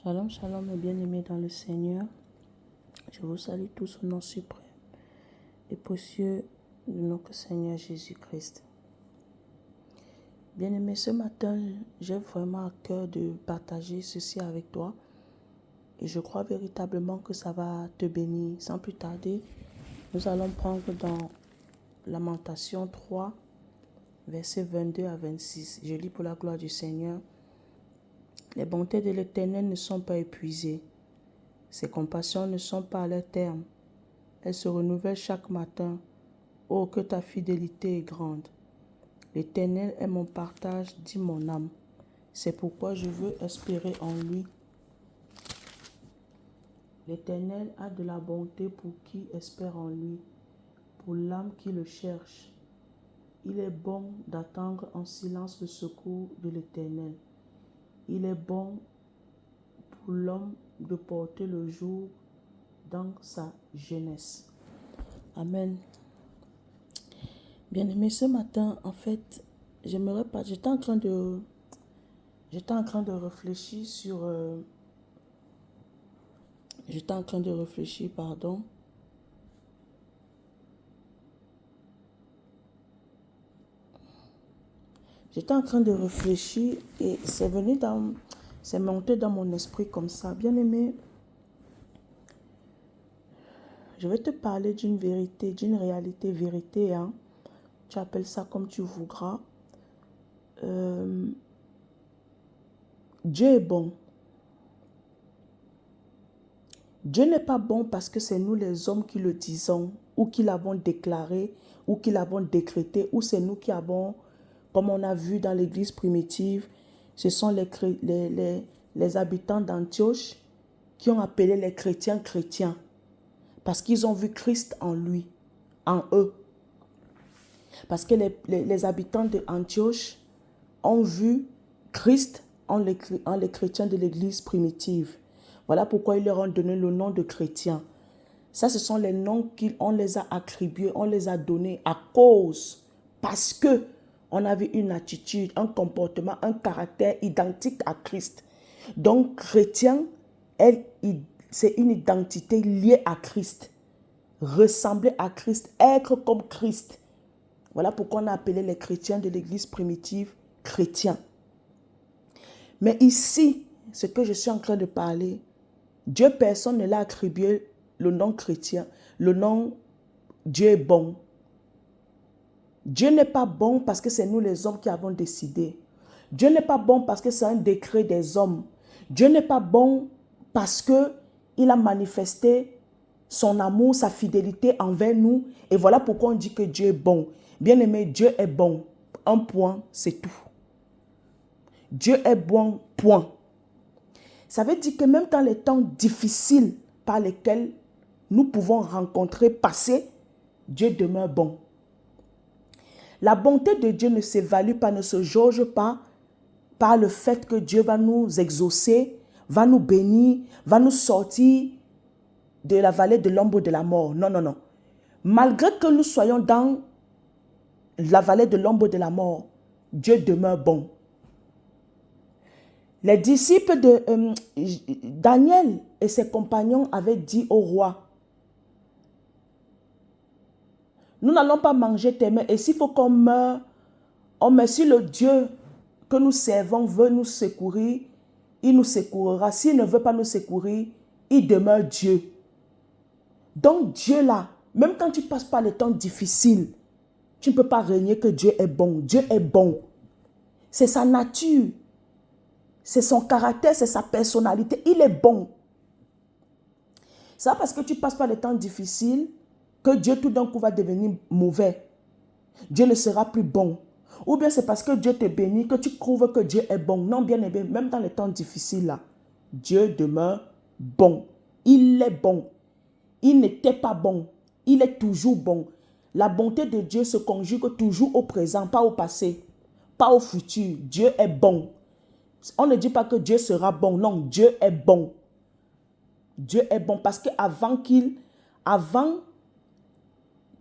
Shalom, shalom, mes bien-aimés dans le Seigneur. Je vous salue tous au nom suprême et précieux de notre Seigneur Jésus-Christ. Bien-aimé, ce matin, j'ai vraiment à cœur de partager ceci avec toi. Et je crois véritablement que ça va te bénir. Sans plus tarder, nous allons prendre dans Lamentation 3, versets 22 à 26. Je lis pour la gloire du Seigneur. Les bontés de l'Éternel ne sont pas épuisées. Ses compassions ne sont pas à leur terme. Elles se renouvellent chaque matin. Oh, que ta fidélité est grande. L'Éternel est mon partage, dit mon âme. C'est pourquoi je veux espérer en lui. L'Éternel a de la bonté pour qui espère en lui, pour l'âme qui le cherche. Il est bon d'attendre en silence le secours de l'Éternel. Il est bon pour l'homme de porter le jour dans sa jeunesse. Amen. Bien-aimé, ce matin, en fait, j'aimerais pas. J'étais en train de réfléchir sur. J'étais en train de réfléchir, pardon. J'étais en train de réfléchir et c'est monté dans mon esprit comme ça. Bien-aimé, je vais te parler d'une vérité, d'une vérité, hein. Tu appelles ça comme tu voudras. Dieu est bon. Dieu n'est pas bon parce que c'est nous les hommes qui le disons, ou qui l'avons déclaré, ou qui l'avons décrété, ou c'est nous qui avons, comme on a vu dans l'église primitive, ce sont les habitants d'Antioche qui ont appelé les chrétiens chrétiens, parce qu'ils ont vu Christ en lui, en eux. Parce que les habitants d'Antioche ont vu Christ en les chrétiens de l'église primitive. Voilà pourquoi ils leur ont donné le nom de chrétiens. Ça, ce sont les noms qu'on les a attribués, on les a donnés à cause, parce que on avait une attitude, un comportement, un caractère identique à Christ. Donc, chrétien, c'est une identité liée à Christ. Ressembler à Christ, être comme Christ. Voilà pourquoi on a appelé les chrétiens de l'église primitive chrétiens. Mais ici, ce que je suis en train de parler, Dieu, personne ne l'a attribué le nom chrétien, le nom Dieu est bon. Dieu n'est pas bon parce que c'est nous les hommes qui avons décidé. Dieu n'est pas bon parce que c'est un décret des hommes. Dieu n'est pas bon parce qu'il a manifesté son amour, sa fidélité envers nous. Et voilà pourquoi on dit que Dieu est bon. Bien-aimé, Dieu est bon. Un point, c'est tout. Dieu est bon, point. Ça veut dire que même dans les temps difficiles par lesquels nous pouvons passer, Dieu demeure bon. La bonté de Dieu ne s'évalue pas, ne se jauge pas par le fait que Dieu va nous exaucer, va nous bénir, va nous sortir de la vallée de l'ombre de la mort. Non, non, non. Malgré que nous soyons dans la vallée de l'ombre de la mort, Dieu demeure bon. Les disciples de Daniel et ses compagnons avaient dit au roi, nous n'allons pas manger tes mains et s'il faut qu'on meure, on meurt. Si le Dieu que nous servons veut nous secourir, il nous secourira. S'il ne veut pas nous secourir, il demeure Dieu. Donc Dieu là, même quand tu passes par les temps difficiles, tu ne peux pas régner que Dieu est bon. Dieu est bon. C'est sa nature. C'est son caractère, c'est sa personnalité. Il est bon. C'est pas parce que tu passes par les temps difficiles que Dieu tout d'un coup va devenir mauvais. Dieu ne sera plus bon. Ou bien c'est parce que Dieu te bénit que tu trouves que Dieu est bon. Non, bien aimé, même dans les temps difficiles là, Dieu demeure bon. Il est bon. Il n'était pas bon. Il est toujours bon. La bonté de Dieu se conjugue toujours au présent, pas au passé, pas au futur. Dieu est bon. On ne dit pas que Dieu sera bon. Non, Dieu est bon. Dieu est bon parce qu'avant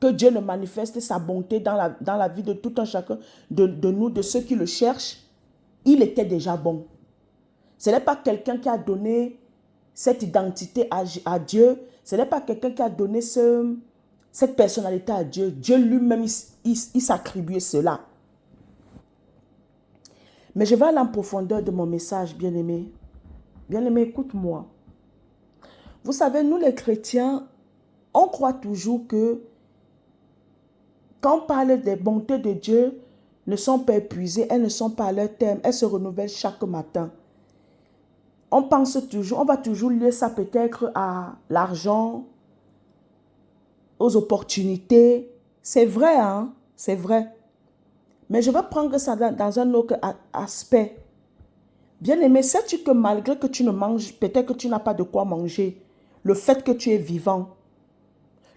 que Dieu ne manifeste sa bonté dans la vie de tout un chacun de nous, de ceux qui le cherchent, il était déjà bon. Ce n'est pas quelqu'un qui a donné cette identité à Dieu. Ce n'est pas quelqu'un qui a donné cette personnalité à Dieu. Dieu lui-même, il s'attribuait cela. Mais je vais aller en profondeur de mon message, bien-aimé. Bien-aimé, écoute-moi. Vous savez, nous les chrétiens, on croit toujours que quand on parle des bontés de Dieu, ne sont pas épuisées, elles ne sont pas à leur terme, elles se renouvellent chaque matin. On pense toujours, on va toujours lier ça peut-être à l'argent, aux opportunités. C'est vrai, hein? C'est vrai. Mais je vais prendre ça dans un autre aspect. Bien-aimé, sais-tu que malgré que tu ne manges, peut-être que tu n'as pas de quoi manger, le fait que tu es vivant,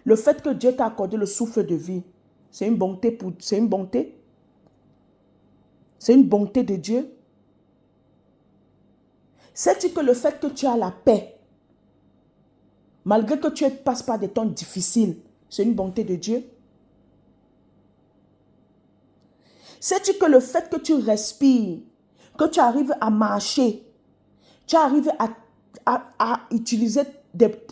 le fait que Dieu t'a accordé le souffle de vie, c'est une bonté c'est une bonté. C'est une bonté de Dieu. Sais-tu que le fait que tu as la paix, malgré que tu ne passes par des temps difficiles, c'est une bonté de Dieu? Sais-tu que le fait que tu respires, que tu arrives à marcher, tu arrives à utiliser,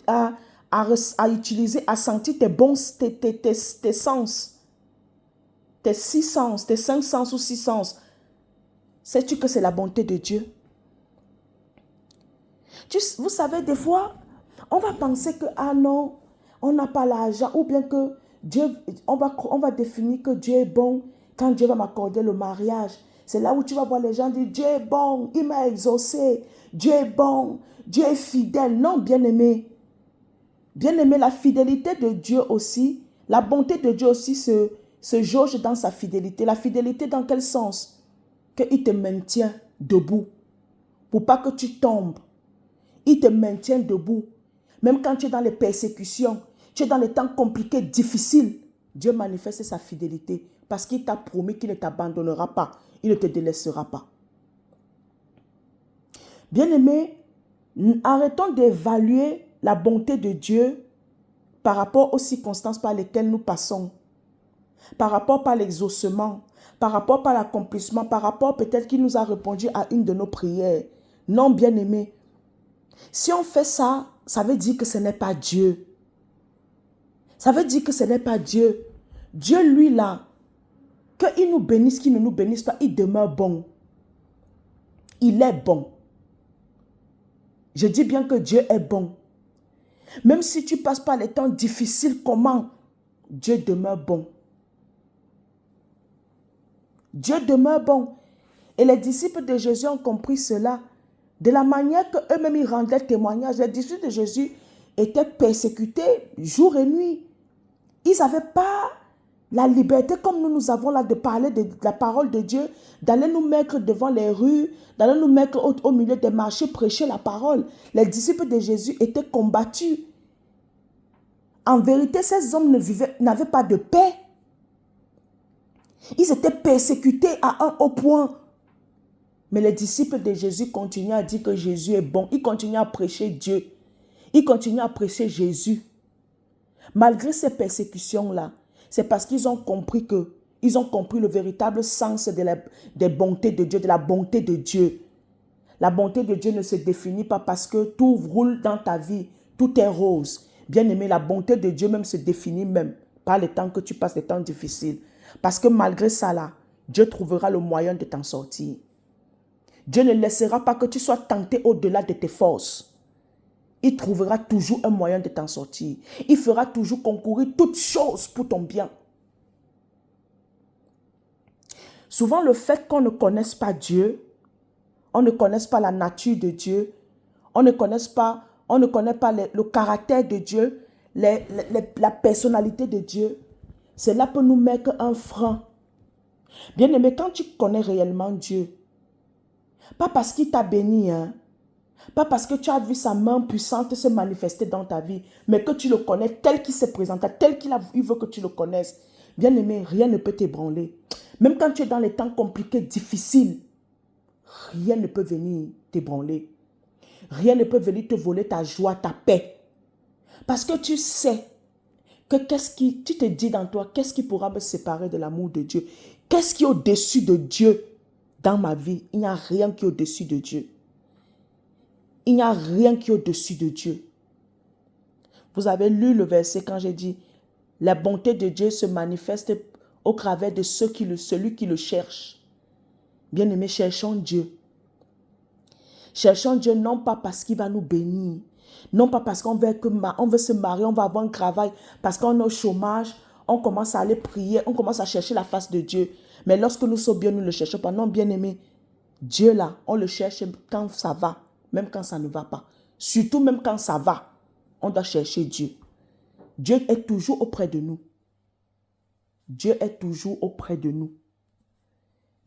à sentir tes sens, tes 6 sens, tes 5 sens ou 6 sens, sais-tu que c'est la bonté de Dieu? Vous savez, des fois, on va penser que, ah non, on n'a pas l'argent, ou bien que Dieu, on va définir que Dieu est bon quand Dieu va m'accorder le mariage. C'est là où tu vas voir les gens dire, Dieu est bon, il m'a exaucé, Dieu est bon, Dieu est fidèle. Non, bien-aimé. Bien-aimé, la fidélité de Dieu aussi, la bonté de Dieu aussi se jauge dans sa fidélité. La fidélité dans quel sens? Qu'il te maintient debout pour pas que tu tombes. Il te maintient debout. Même quand tu es dans les persécutions, tu es dans les temps compliqués, difficiles, Dieu manifeste sa fidélité parce qu'il t'a promis qu'il ne t'abandonnera pas, il ne te délaissera pas. Bien-aimés, arrêtons d'évaluer la bonté de Dieu par rapport aux circonstances par lesquelles nous passons, par rapport par l'exaucement, par rapport par l'accomplissement, par rapport peut-être qu'il nous a répondu à une de nos prières. Non, bien-aimés, si on fait ça, ça veut dire que ce n'est pas Dieu. Ça veut dire que ce n'est pas Dieu. Dieu, lui, là, qu'il nous bénisse, qu'il ne nous bénisse pas, il demeure bon. Il est bon. Je dis bien que Dieu est bon. Même si tu passes par les temps difficiles, comment? Dieu demeure bon. Dieu demeure bon. Et les disciples de Jésus ont compris cela. De la manière qu'eux-mêmes ils rendaient témoignage, les disciples de Jésus étaient persécutés jour et nuit. Ils n'avaient pas la liberté comme nous avons là de parler de la parole de Dieu, d'aller nous mettre devant les rues, d'aller nous mettre au milieu des marchés, prêcher la parole. Les disciples de Jésus étaient combattus. En vérité, ces hommes n'avaient pas de paix. Ils étaient persécutés à un haut point. Mais les disciples de Jésus continuaient à dire que Jésus est bon. Ils continuaient à prêcher Dieu. Ils continuaient à prêcher Jésus. Malgré ces persécutions-là, c'est parce qu'ils ont compris le véritable sens des bontés de Dieu, de la bonté de Dieu. La bonté de Dieu ne se définit pas parce que tout roule dans ta vie, tout est rose. Bien aimé, la bonté de Dieu même se définit même par les temps que tu passes, les temps difficiles. Parce que malgré ça là, Dieu trouvera le moyen de t'en sortir. Dieu ne laissera pas que tu sois tenté au-delà de tes forces. Il trouvera toujours un moyen de t'en sortir. Il fera toujours concourir toutes choses pour ton bien. Souvent, le fait qu'on ne connaisse pas Dieu, on ne connaisse pas la nature de Dieu, on ne connaît pas le caractère de Dieu, la personnalité de Dieu, cela peut nous mettre un frein. Bien aimé, quand tu connais réellement Dieu, pas parce qu'il t'a béni, hein, pas parce que tu as vu sa main puissante se manifester dans ta vie, mais que tu le connais tel qu'il s'est présenté, tel qu'il veut que tu le connaisses. Bien aimé, rien ne peut t'ébranler. Même quand tu es dans les temps compliqués, difficiles, rien ne peut venir t'ébranler. Rien ne peut venir te voler ta joie, ta paix. Parce que tu sais que tu te dis dans toi, qu'est-ce qui pourra me séparer de l'amour de Dieu? Qu'est-ce qui est au-dessus de Dieu dans ma vie? Il n'y a rien qui est au-dessus de Dieu. Il n'y a rien qui est au-dessus de Dieu. Vous avez lu le verset quand j'ai dit, la bonté de Dieu se manifeste au travers de celui qui le cherche. Bien-aimés, cherchons Dieu. Cherchons Dieu non pas parce qu'il va nous bénir, non pas parce qu'on veut se marier, on va avoir un travail, parce qu'on est au chômage, on commence à aller prier, on commence à chercher la face de Dieu. Mais lorsque nous sommes bien, nous ne le cherchons pas. Non, bien-aimé, Dieu là, on le cherche quand ça va, même quand ça ne va pas. Surtout même quand ça va, on doit chercher Dieu. Dieu est toujours auprès de nous. Dieu est toujours auprès de nous.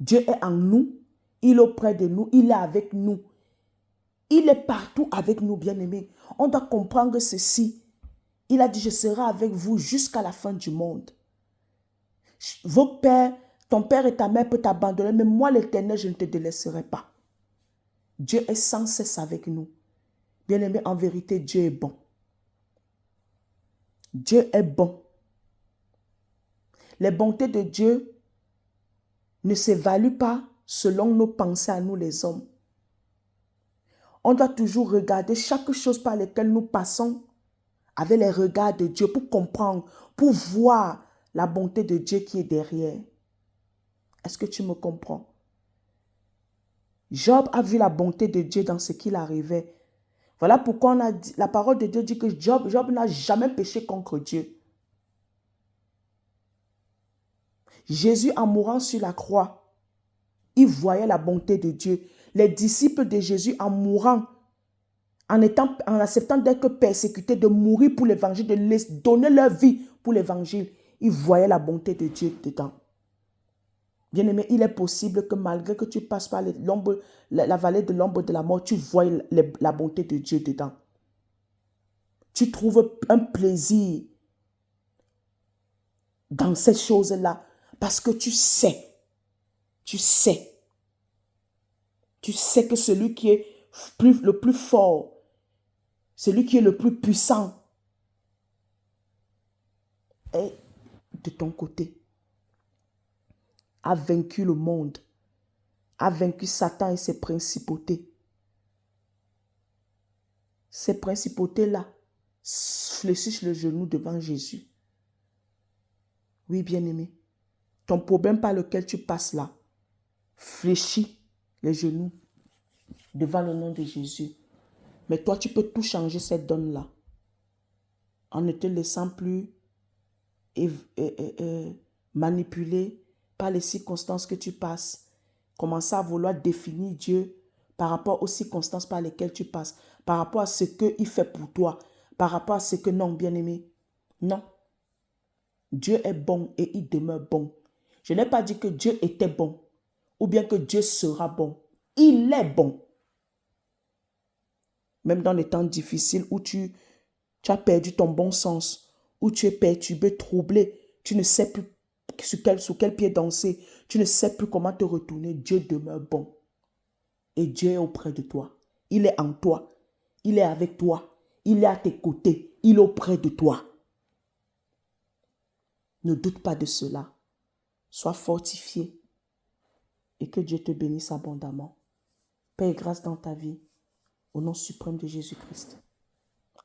Dieu est en nous, il est auprès de nous, il est avec nous. Il est partout avec nous, bien-aimés. On doit comprendre ceci. Il a dit, je serai avec vous jusqu'à la fin du monde. Vos pères, ton père et ta mère peuvent t'abandonner, mais moi, l'Éternel, je ne te délaisserai pas. Dieu est sans cesse avec nous. Bien-aimés, en vérité, Dieu est bon. Dieu est bon. Les bontés de Dieu ne s'évaluent pas selon nos pensées à nous, les hommes. On doit toujours regarder chaque chose par laquelle nous passons avec les regards de Dieu pour comprendre, pour voir la bonté de Dieu qui est derrière. Est-ce que tu me comprends? Job a vu la bonté de Dieu dans ce qu'il arrivait. Voilà pourquoi la parole de Dieu dit que Job n'a jamais péché contre Dieu. Jésus, en mourant sur la croix, il voyait la bonté de Dieu. Les disciples de Jésus, en mourant, en acceptant d'être persécutés, de mourir pour l'évangile, de donner leur vie pour l'évangile, ils voyaient la bonté de Dieu dedans. Bien-aimé, il est possible que malgré que tu passes par la vallée de l'ombre de la mort, tu vois la bonté de Dieu dedans. Tu trouves un plaisir dans ces choses-là parce que tu sais que celui qui est le plus fort, celui qui est le plus puissant est de ton côté, a vaincu le monde, a vaincu Satan et ses principautés. Ces principautés-là fléchissent le genou devant Jésus. Oui, bien-aimé, ton problème par lequel tu passes là, fléchis les genoux devant le nom de Jésus. Mais toi, tu peux tout changer cette donne-là en ne te laissant plus manipuler par les circonstances que tu passes. Commencer à vouloir définir Dieu par rapport aux circonstances par lesquelles tu passes, par rapport à ce qu'il fait pour toi, par rapport à ce que non, bien-aimé. Non. Dieu est bon et il demeure bon. Je n'ai pas dit que Dieu était bon ou bien que Dieu sera bon. Il est bon. Même dans les temps difficiles où tu as perdu ton bon sens, où tu es perturbé, troublé, tu ne sais plus sous quel pied danser, tu ne sais plus comment te retourner, Dieu demeure bon. Et Dieu est auprès de toi. Il est en toi. Il est avec toi. Il est à tes côtés. Il est auprès de toi. Ne doute pas de cela. Sois fortifié et que Dieu te bénisse abondamment. Paix et grâce dans ta vie. Au nom suprême de Jésus-Christ.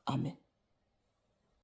Amen.